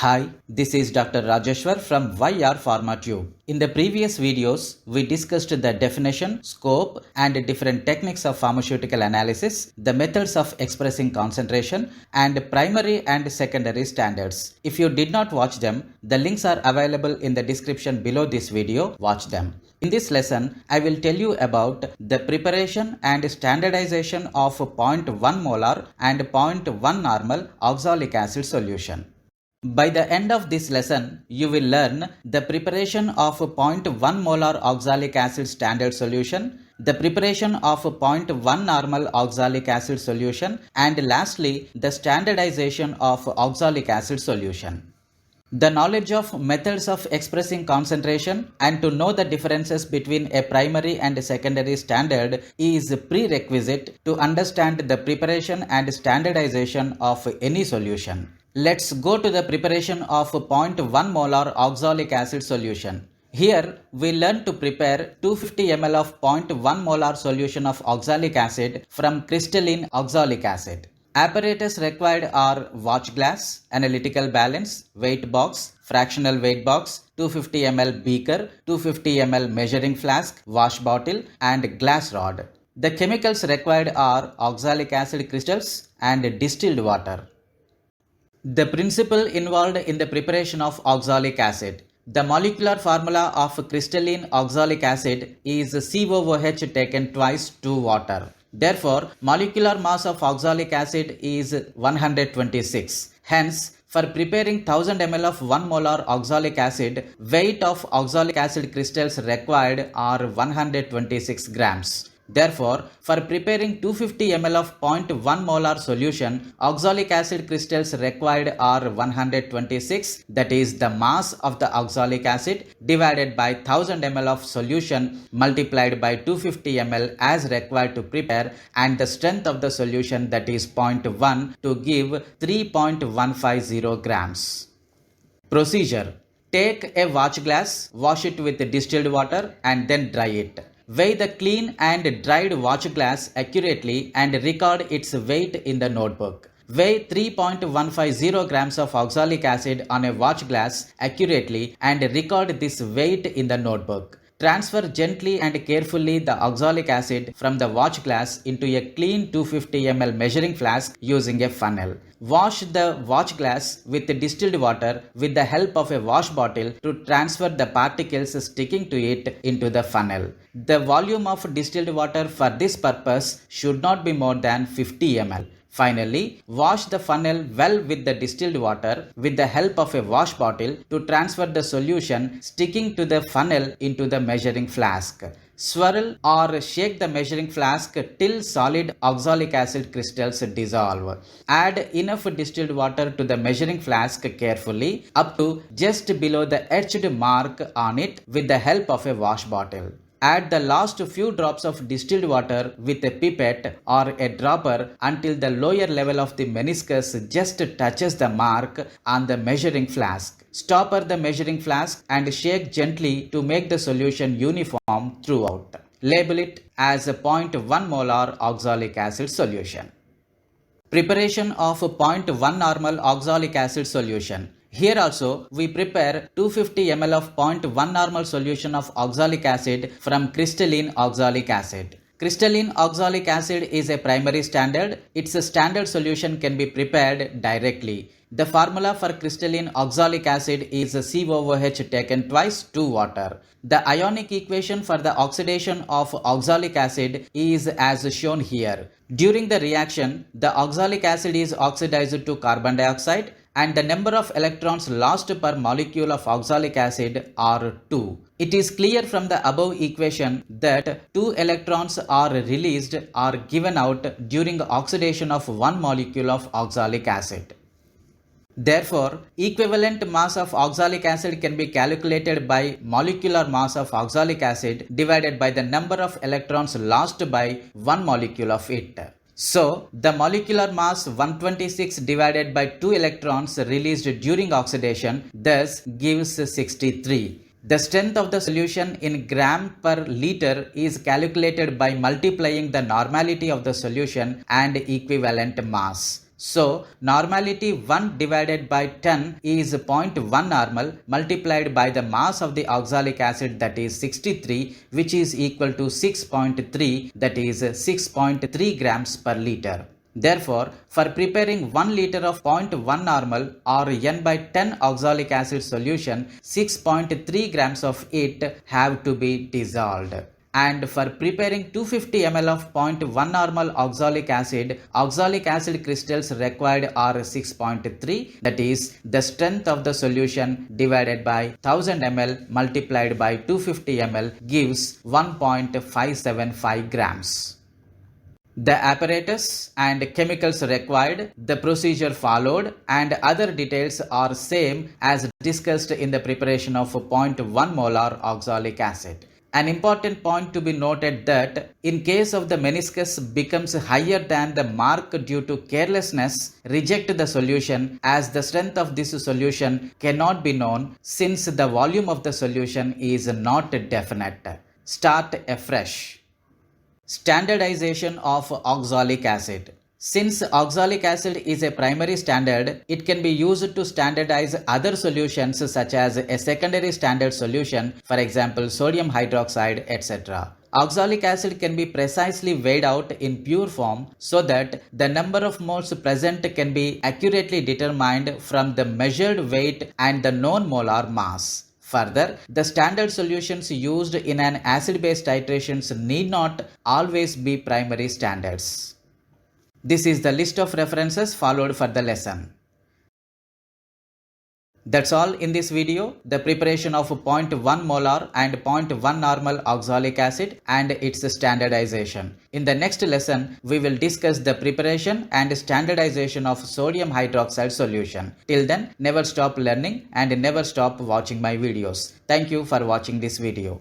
Hi, this is Dr. Rajeshwar from YR PharmaTube. In the previous videos, we discussed the definition, scope, and different techniques of pharmaceutical analysis, the methods of expressing concentration, and primary and secondary standards. If you did not watch them, the links are available in the description below this video. Watch them. In this lesson, I will tell you about the preparation and standardization of 0.1 molar and 0.1 normal oxalic acid solution. By the end of this lesson, you will learn the preparation of 0.1 molar oxalic acid standard solution, the preparation of 0.1 normal oxalic acid solution, and lastly, the standardization of oxalic acid solution. The knowledge of methods of expressing concentration and to know the differences between a primary and a secondary standard is prerequisite to understand the preparation and standardization of any solution. Let's go to the preparation of 0.1 molar oxalic acid solution. Here we learn to prepare 250 ml of 0.1 molar solution of oxalic acid from crystalline oxalic acid. Apparatus required are watch glass, analytical balance, weight box, fractional weight box, 250 ml beaker, 250 ml measuring flask, wash bottle, and glass rod. The chemicals required are oxalic acid crystals and distilled water. The principle involved in the preparation of oxalic acid. The molecular formula of crystalline oxalic acid is COOH taken twice to water. Therefore, molecular mass of oxalic acid is 126. Hence, for preparing 1000 ml of 1 molar oxalic acid, weight of oxalic acid crystals required are 126 grams. Therefore, for preparing 250 ml of 0.1 molar solution, oxalic acid crystals required are 126, that is the mass of the oxalic acid divided by 1000 ml of solution multiplied by 250 ml as required to prepare, and the strength of the solution, that is 0.1, to give 3.150 grams. Procedure: take a watch glass, wash it with distilled water and then dry it. Weigh the clean and dried watch glass accurately and record its weight in the notebook. Weigh 3.150 grams of oxalic acid on a watch glass accurately and record this weight in the notebook. Transfer gently and carefully the oxalic acid from the watch glass into a clean 250 ml measuring flask using a funnel. Wash the watch glass with distilled water with the help of a wash bottle to transfer the particles sticking to it into the funnel. The volume of distilled water for this purpose should not be more than 50 ml. Finally, wash the funnel well with the distilled water with the help of a wash bottle to transfer the solution sticking to the funnel into the measuring flask. Swirl or shake the measuring flask till solid oxalic acid crystals dissolve. Add enough distilled water to the measuring flask carefully up to just below the etched mark on it with the help of a wash bottle. Add the last few drops of distilled water with a pipette or a dropper until the lower level of the meniscus just touches the mark on the measuring flask. Stopper the measuring flask and shake gently to make the solution uniform throughout. Label it as a 0.1 molar oxalic acid solution. Preparation of 0.1 normal oxalic acid solution. Here also, we prepare 250 ml of 0.1 normal solution of oxalic acid from crystalline oxalic acid. Crystalline oxalic acid is a primary standard. Its standard solution can be prepared directly. The formula for crystalline oxalic acid is COOH taken twice to water. The ionic equation for the oxidation of oxalic acid is as shown here. During the reaction, the oxalic acid is oxidized to carbon dioxide, and the number of electrons lost per molecule of oxalic acid are 2. It is clear from the above equation that 2 electrons are released or given out during oxidation of 1 molecule of oxalic acid. Therefore, equivalent mass of oxalic acid can be calculated by molecular mass of oxalic acid divided by the number of electrons lost by 1 molecule of it. So, the molecular mass 126 divided by 2 electrons released during oxidation thus gives 63. The strength of the solution in gram per liter is calculated by multiplying the normality of the solution and equivalent mass. So normality 1 divided by 10 is 0.1 normal multiplied by the mass of the oxalic acid, that is 63, which is equal to 6.3, that is 6.3 grams per liter. Therefore, for preparing 1 liter of 0.1 normal or n by 10 oxalic acid solution, 6.3 grams of it have to be dissolved. And for preparing 250 ml of 0.1 normal oxalic acid crystals required are 6.3, that is the strength of the solution divided by 1000 ml multiplied by 250 ml gives 1.575 grams. The apparatus and chemicals required, the procedure followed, and other details are same as discussed in the preparation of 0.1 molar oxalic acid. An important point to be noted that in case of the meniscus becomes higher than the mark due to carelessness, reject the solution, as the strength of this solution cannot be known since the volume of the solution is not definite. Start afresh. Standardization of oxalic acid. Since oxalic acid is a primary standard, it can be used to standardize other solutions such as a secondary standard solution, for example sodium hydroxide, etc. Oxalic acid can be precisely weighed out in pure form so that the number of moles present can be accurately determined from the measured weight and the known molar mass. Further, the standard solutions used in an acid-base titrations need not always be primary standards. This is the list of references followed for the lesson. That's all in this video, the preparation of 0.1 molar and 0.1 normal oxalic acid and its standardization. In the next lesson, we will discuss the preparation and standardization of sodium hydroxide solution. Till then, never stop learning and never stop watching my videos. Thank you for watching this video.